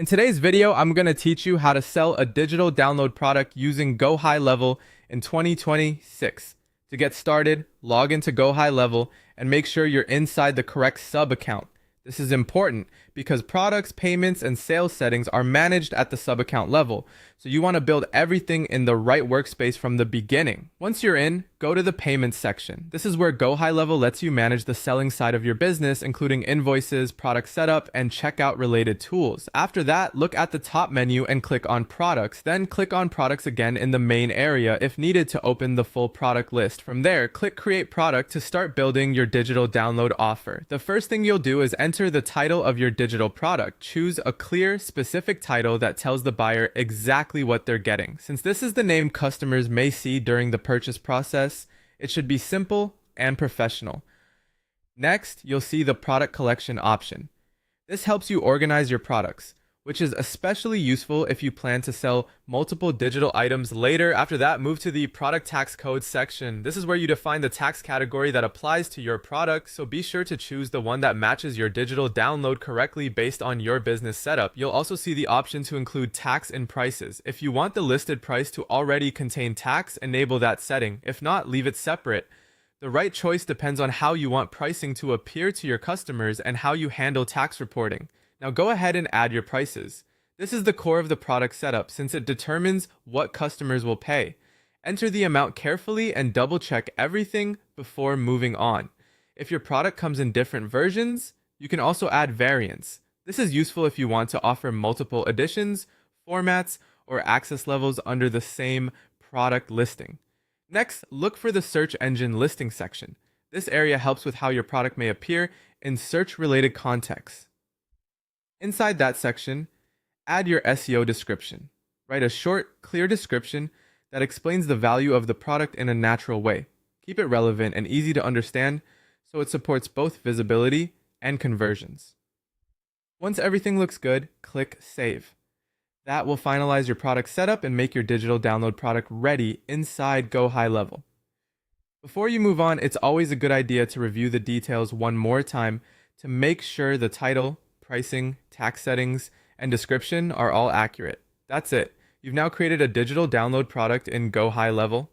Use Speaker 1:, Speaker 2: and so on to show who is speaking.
Speaker 1: In today's video, I'm going to teach you how to sell a digital download product using Gohighlevel in 2026. To get started, log into Gohighlevel and make sure you're inside the correct sub account. This is important because products, payments, and sales settings are managed at the sub account level, so you want to build everything in the right workspace from the beginning. Once you're in, go to the payments section. This is where Gohighlevel lets you manage the selling side of your business, including invoices, product setup, and checkout related tools. After that, look at the top menu and click on products, then click on products again in the main area if needed to open the full product list. From there, click create product to start building your digital download offer. The first thing you'll do is enter the title of your digital product. Choose a clear, specific title that tells the buyer exactly what they're getting. Since this is the name customers may see during the purchase process, it should be simple and professional. Next, you'll see the product collection option. This helps you organize your products, which is especially useful if you plan to sell multiple digital items later. After that, move to the product tax code section. This is where you define the tax category that applies to your product, so be sure to choose the one that matches your digital download correctly based on your business setup. You'll also see the option to include tax in prices. If you want the listed price to already contain tax, enable that setting. If not, leave it separate. The right choice depends on how you want pricing to appear to your customers and how you handle tax reporting. Now go ahead and add your prices. This is the core of the product setup since it determines what customers will pay. Enter the amount carefully and double check everything before moving on. If your product comes in different versions, you can also add variants. This is useful if you want to offer multiple editions, formats, or access levels under the same product listing. Next, look for the search engine listing section. This area helps with how your product may appear in search-related contexts. Inside that section, add your SEO description. Write a short, clear description that explains the value of the product in a natural way. Keep it relevant and easy to understand so it supports both visibility and conversions. Once everything looks good, click Save. That will finalize your product setup and make your digital download product ready inside Gohighlevel. Before you move on, it's always a good idea to review the details one more time to make sure the title, pricing, tax settings, and description are all accurate. That's it. You've now created a digital download product in Gohighlevel.